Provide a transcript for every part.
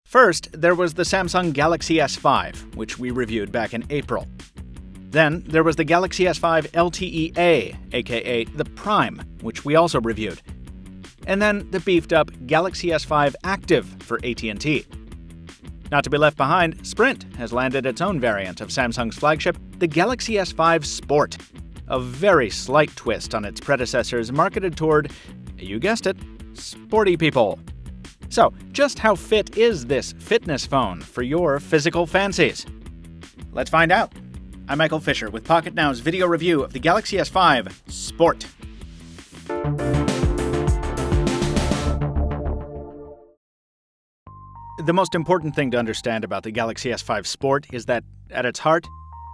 First, there was the Samsung Galaxy S5, which we reviewed back in April. Then, there was the Galaxy S5 LTE-A, aka the Prime, which we also reviewed. And then the beefed-up Galaxy S5 Active for AT&T. Not to be left behind, Sprint has landed its own variant of Samsung's flagship, the Galaxy S5 Sport, a very slight twist on its predecessors marketed toward, you guessed it, sporty people. So, just how fit is this fitness phone for your physical fancies? Let's find out. I'm Michael Fisher with Pocketnow's video review of the Galaxy S5 Sport. The most important thing to understand about the Galaxy S5 Sport is that, at its heart,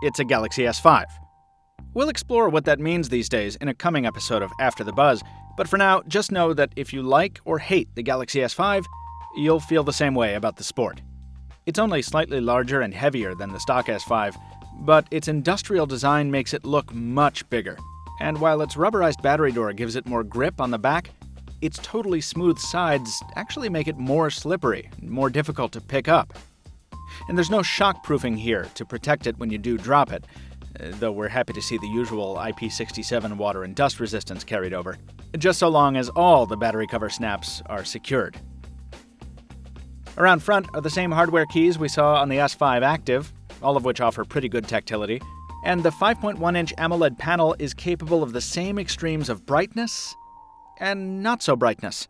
it's a Galaxy S5. We'll explore what that means these days in a coming episode of After the Buzz, but for now, just know that if you like or hate the Galaxy S5, you'll feel the same way about the Sport. It's only slightly larger and heavier than the stock S5, but its industrial design makes it look much bigger. And while its rubberized battery door gives it more grip on the back, its totally smooth sides actually make it more slippery, more difficult to pick up. And there's no shockproofing here to protect it when you do drop it, though we're happy to see the usual IP67 water and dust resistance carried over, just so long as all the battery cover snaps are secured. Around front are the same hardware keys we saw on the S5 Active, all of which offer pretty good tactility, and the 5.1-inch AMOLED panel is capable of the same extremes of brightness and not so brightness,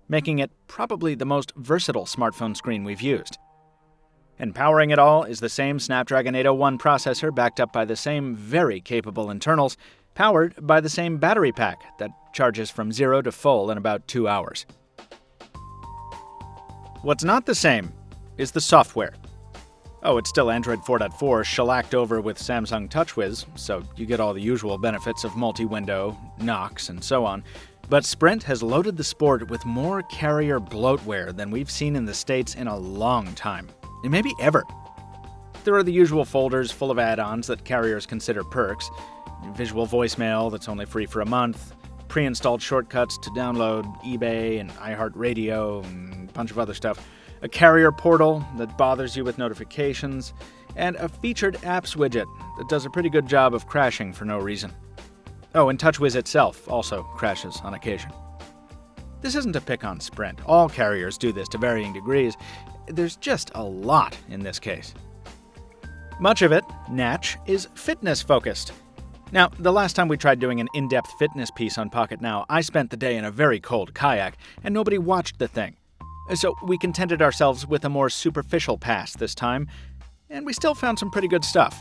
making it probably the most versatile smartphone screen we've used. And powering it all is the same Snapdragon 801 processor backed up by the same very capable internals, powered by the same battery pack that charges from 0 to full in about 2 hours. What's not the same is the software. Oh, it's still Android 4.4 shellacked over with Samsung TouchWiz, so you get all the usual benefits of multi-window, Knox, and so on. But Sprint has loaded the Sport with more carrier bloatware than we've seen in the States in a long time. Maybe ever. There are the usual folders full of add-ons that carriers consider perks. Visual voicemail that's only free for a month, pre-installed shortcuts to download eBay and iHeartRadio and a bunch of other stuff, a carrier portal that bothers you with notifications, and a featured apps widget that does a pretty good job of crashing for no reason. Oh, and TouchWiz itself also crashes on occasion. This isn't a pick on Sprint. All carriers do this to varying degrees. There's just a lot in this case. Much of it, natch, is fitness-focused. Now, the last time we tried doing an in-depth fitness piece on Pocketnow, I spent the day in a very cold kayak, and nobody watched the thing. So we contented ourselves with a more superficial pass this time, and we still found some pretty good stuff.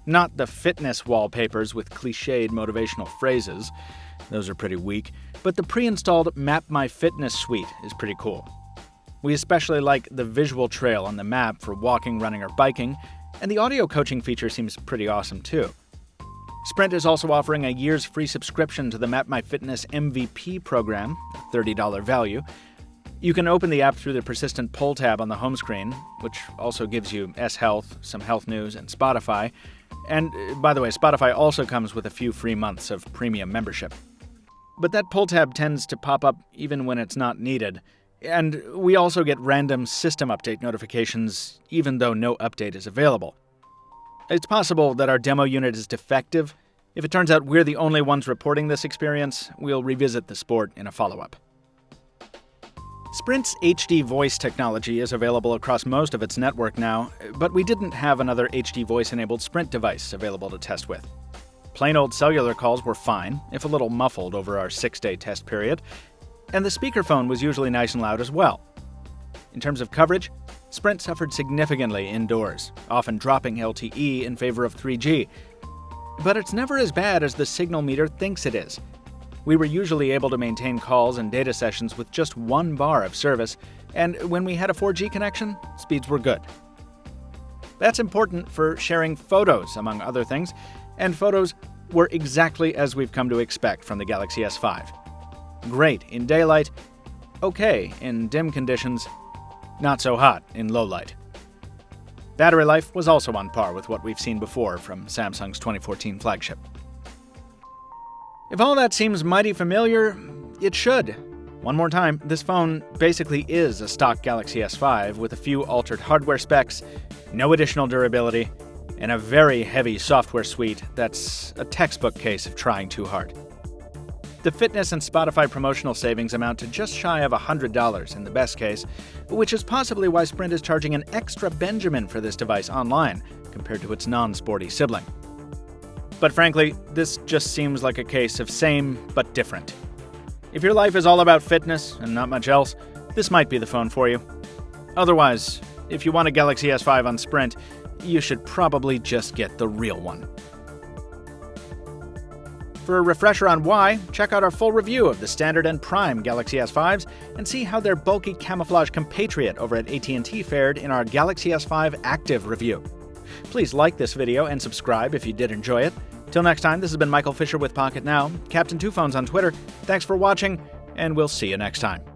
Not the fitness wallpapers with cliched motivational phrases. Those are pretty weak. But the pre-installed Map My Fitness suite is pretty cool. We especially like the visual trail on the map for walking, running, or biking, and the audio coaching feature seems pretty awesome too. Sprint is also offering a year's free subscription to the Map My Fitness MVP program, a $30 value. You can open the app through the persistent poll tab on the home screen, which also gives you S-Health, some health news, and Spotify. And, by the way, Spotify also comes with a few free months of premium membership. But that poll tab tends to pop up even when it's not needed. And we also get random system update notifications, even though no update is available. It's possible that our demo unit is defective. If it turns out we're the only ones reporting this experience, we'll revisit the Sport in a follow-up. Sprint's HD voice technology is available across most of its network now, but we didn't have another HD voice-enabled Sprint device available to test with. Plain old cellular calls were fine, if a little muffled over our 6-day test period, and the speakerphone was usually nice and loud as well. In terms of coverage, Sprint suffered significantly indoors, often dropping LTE in favor of 3G. But it's never as bad as the signal meter thinks it is. We were usually able to maintain calls and data sessions with just 1 bar of service, and when we had a 4G connection, speeds were good. That's important for sharing photos, among other things, and photos were exactly as we've come to expect from the Galaxy S5. Great in daylight, okay in dim conditions, not so hot in low light. Battery life was also on par with what we've seen before from Samsung's 2014 flagship. If all that seems mighty familiar, it should. One more time, this phone basically is a stock Galaxy S5 with a few altered hardware specs, no additional durability, and a very heavy software suite that's a textbook case of trying too hard. The fitness and Spotify promotional savings amount to just shy of $100 in the best case, which is possibly why Sprint is charging an extra Benjamin for this device online compared to its non-sporty sibling. But frankly, this just seems like a case of same but different. If your life is all about fitness and not much else, this might be the phone for you. Otherwise, if you want a Galaxy S5 on Sprint, you should probably just get the real one. For a refresher on why, check out our full review of the standard and prime Galaxy S5s and see how their bulky camouflage compatriot over at AT&T fared in our Galaxy S5 Active review. Please like this video and subscribe if you did enjoy it. Till next time, this has been Michael Fisher with Pocketnow, Captain Two Phones on Twitter. Thanks for watching, and we'll see you next time.